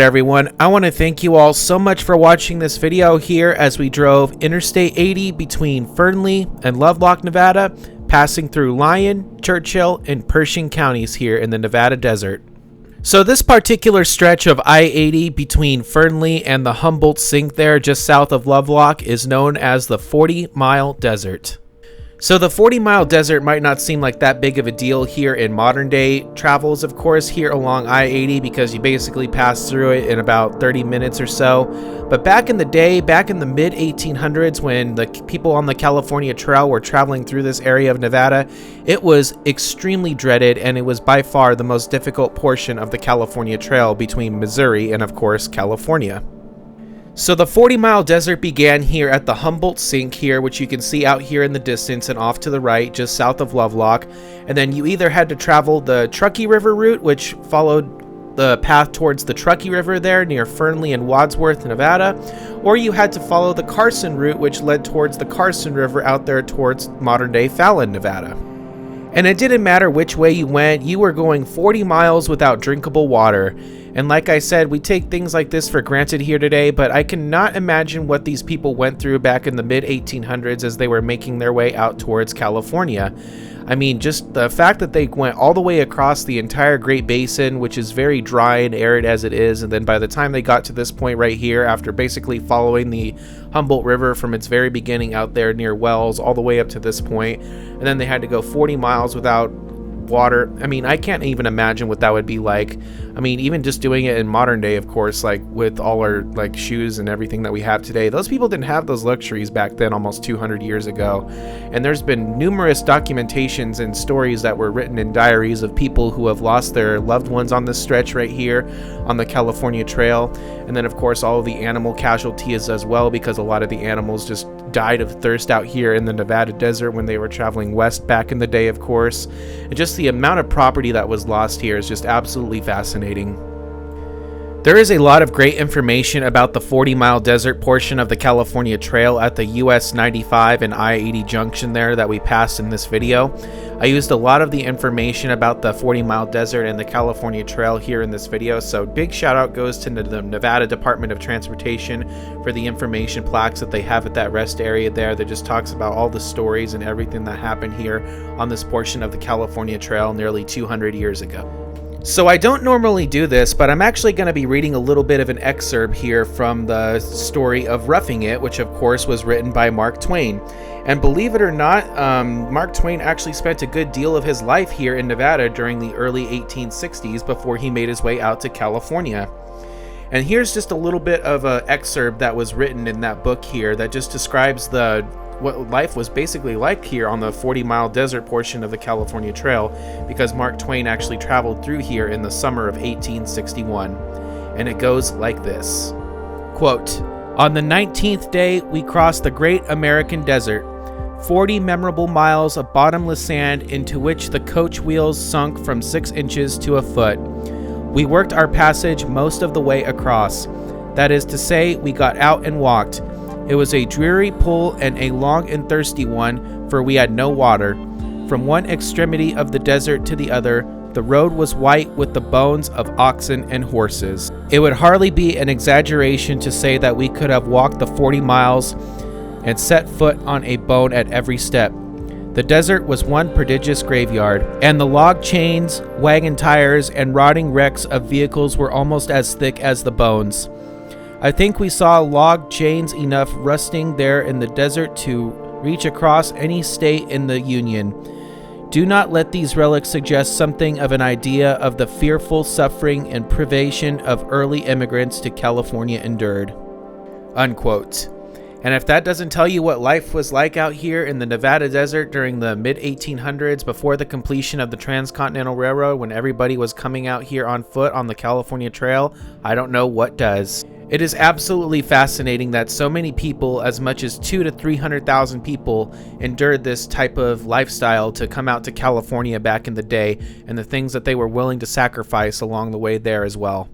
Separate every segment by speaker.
Speaker 1: Alright everyone, I want to thank you all so much for watching this video here as we drove Interstate 80 between Fernley and Lovelock, Nevada, passing through Lyon, Churchill, and Pershing counties here in the Nevada desert. So this particular stretch of I-80 between Fernley and the Humboldt Sink there just south of Lovelock is known as the 40-mile desert. So the 40-mile desert might not seem like that big of a deal here in modern day travels, of course, here along I-80 because you basically pass through it in about 30 minutes or so. But back in the day, back in the mid-1800s, when the people on the California Trail were traveling through this area of Nevada, it was extremely dreaded, and it was by far the most difficult portion of the California Trail between Missouri and, of course, California. So the 40-mile desert began here at the Humboldt Sink here, which you can see out here in the distance and off to the right, just south of Lovelock. And then you either had to travel the Truckee River route, which followed the path towards the Truckee River there near Fernley and Wadsworth, Nevada, or you had to follow the Carson route, which led towards the Carson River out there towards modern-day Fallon, Nevada. And it didn't matter which way you went, you were going 40 miles without drinkable water. And like I said, we take things like this for granted here today, but I cannot imagine what these people went through back in the mid-1800s as they were making their way out towards California. I mean, just the fact that they went all the way across the entire Great Basin, which is very dry and arid as it is, and then by the time they got to this point right here, after basically following the Humboldt River from its very beginning out there near Wells all the way up to this point, and then they had to go 40 miles without water. I mean, I can't even imagine what that would be like. I mean, even just doing it in modern day, of course, like with all our like shoes and everything that we have today, those people didn't have those luxuries back then almost 200 years ago. And there's been numerous documentations and stories that were written in diaries of people who have lost their loved ones on this stretch right here on the California Trail. And then of course all of the animal casualties as well, because a lot of the animals just died of thirst out here in the Nevada desert when they were traveling west back in the day, of course. And just the amount of property that was lost here is just absolutely fascinating. There is a lot of great information about the 40-mile desert portion of the California Trail at the US 95 and I-80 junction there that we passed in this video. I used a lot of the information about the 40-mile desert and the California Trail here in this video, so big shout out goes to the Nevada Department of Transportation for the information plaques that they have at that rest area there that just talks about all the stories and everything that happened here on this portion of the California Trail nearly 200 years ago. So I don't normally do this, but I'm actually going to be reading a little bit of an excerpt here from the story of Roughing It, which of course was written by Mark Twain. And believe it or not, Mark Twain actually spent a good deal of his life here in Nevada during the early 1860s before he made his way out to California. And here's just a little bit of an excerpt that was written in that book here that just describes what life was basically like here on the 40-mile desert portion of the California Trail, because Mark Twain actually traveled through here in the summer of 1861. And it goes like this. Quote, "On the 19th day, we crossed the great American desert, 40 memorable miles of bottomless sand into which the coach wheels sunk from 6 inches to a foot. We worked our passage most of the way across. That is to say, we got out and walked. It was a dreary pull and a long and thirsty one, for we had no water. From one extremity of the desert to the other, the road was white with the bones of oxen and horses. It would hardly be an exaggeration to say that we could have walked the 40 miles and set foot on a bone at every step. The desert was one prodigious graveyard, and the log chains, wagon tires, and rotting wrecks of vehicles were almost as thick as the bones. I think we saw log chains enough rusting there in the desert to reach across any state in the Union. Do not let these relics suggest something of an idea of the fearful suffering and privation of early immigrants to California endured." Unquote. And if that doesn't tell you what life was like out here in the Nevada desert during the mid-1800s before the completion of the Transcontinental Railroad, when everybody was coming out here on foot on the California Trail, I don't know what does. It is absolutely fascinating that so many people, as much as 200,000 to 300,000 people, endured this type of lifestyle to come out to California back in the day, and the things that they were willing to sacrifice along the way there as well.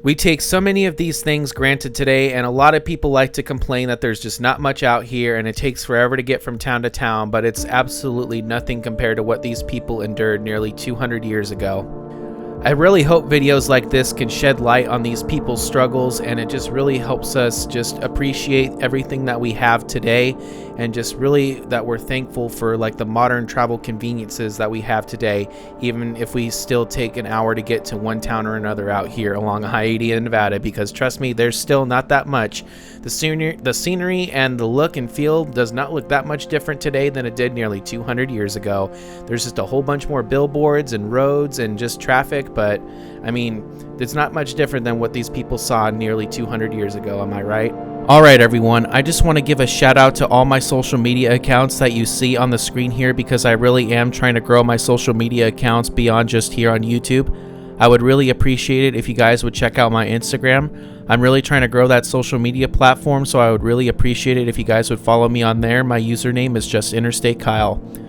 Speaker 1: We take so many of these things granted today, and a lot of people like to complain that there's just not much out here and it takes forever to get from town to town, but it's absolutely nothing compared to what these people endured nearly 200 years ago. I really hope videos like this can shed light on these people's struggles, and it just really helps us just appreciate everything that we have today, and just really that we're thankful for like the modern travel conveniences that we have today, even if we still take an hour to get to one town or another out here along I-80 in Nevada, because trust me, there's still not that much. The scenery and the look and feel does not look that much different today than it did nearly 200 years ago. There's just a whole bunch more billboards and roads and just traffic, but I mean, it's not much different than what these people saw nearly 200 years ago, am I right? Alright everyone, I just want to give a shout out to all my social media accounts that you see on the screen here, because I really am trying to grow my social media accounts beyond just here on YouTube. I would really appreciate it if you guys would check out my Instagram. I'm really trying to grow that social media platform, so I would really appreciate it if you guys would follow me on there. My username is just InterstateKyle.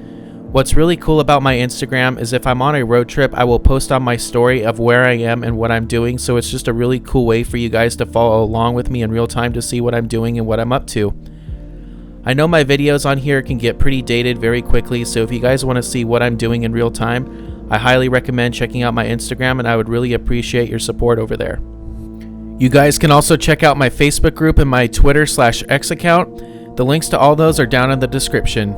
Speaker 1: What's really cool about my Instagram is if I'm on a road trip, I will post on my story of where I am and what I'm doing, so it's just a really cool way for you guys to follow along with me in real time to see what I'm doing and what I'm up to. I know my videos on here can get pretty dated very quickly, so if you guys want to see what I'm doing in real time, I highly recommend checking out my Instagram, and I would really appreciate your support over there. You guys can also check out my Facebook group and my Twitter/X account. The links to all those are down in the description.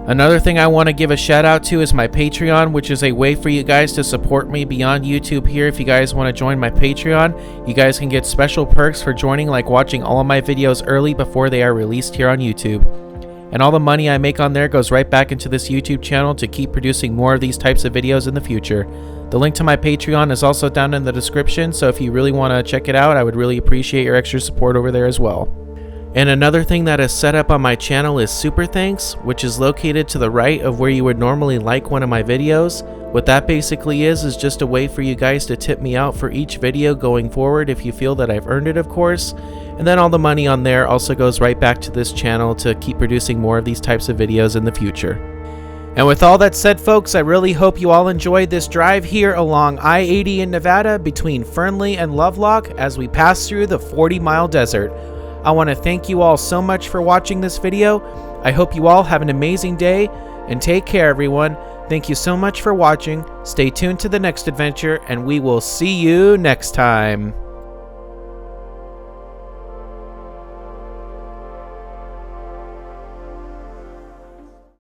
Speaker 1: Another thing I want to give a shout out to is my Patreon, which is a way for you guys to support me beyond YouTube here. If you guys want to join my Patreon, you guys can get special perks for joining, like watching all of my videos early before they are released here on YouTube. And all the money I make on there goes right back into this YouTube channel to keep producing more of these types of videos in the future. The link to my Patreon is also down in the description, so if you really want to check it out, I would really appreciate your extra support over there as well. And another thing that is set up on my channel is Super Thanks, which is located to the right of where you would normally like one of my videos. What that basically is just a way for you guys to tip me out for each video going forward if you feel that I've earned it, of course. And then all the money on there also goes right back to this channel to keep producing more of these types of videos in the future. And with all that said, folks, I really hope you all enjoyed this drive here along I-80 in Nevada between Fernley and Lovelock as we pass through the 40-mile desert. I want to thank you all so much for watching this video. I hope you all have an amazing day, and take care, everyone. Thank you so much for watching. Stay tuned to the next adventure, and we will see you next time.